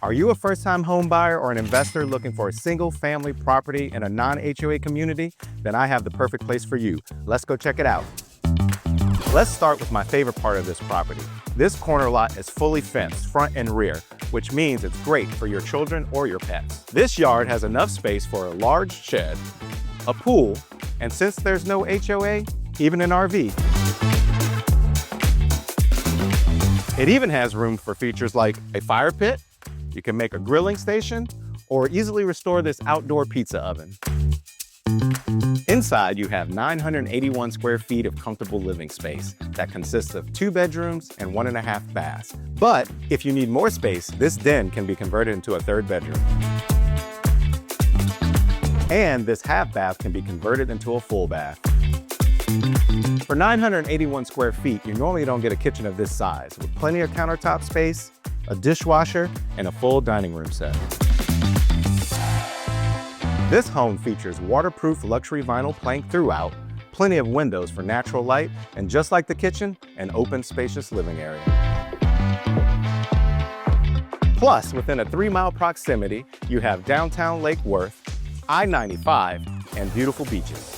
Are you a first-time home buyer or an investor looking for a single-family property in a non-HOA community? Then I have the perfect place for you. Let's go check it out. Let's start with my favorite part of this property. This corner lot is fully fenced, front and rear, which means it's great for your children or your pets. This yard has enough space for a large shed, a pool, and since there's no HOA, even an RV. It even has room for features like a fire pit. You can make a grilling station or easily restore this outdoor pizza oven. Inside, you have 981 square feet of comfortable living space that consists of 2 bedrooms and 1.5 baths. But if you need more space, this den can be converted into a 3rd bedroom. And this half bath can be converted into a full bath. For 981 square feet, you normally don't get a kitchen of this size, with plenty of countertop space, a dishwasher, and a full dining room set. This home features waterproof luxury vinyl plank throughout, plenty of windows for natural light, and just like the kitchen, an open, spacious living area. Plus, within a 3-mile proximity, you have downtown Lake Worth, I-95, and beautiful beaches.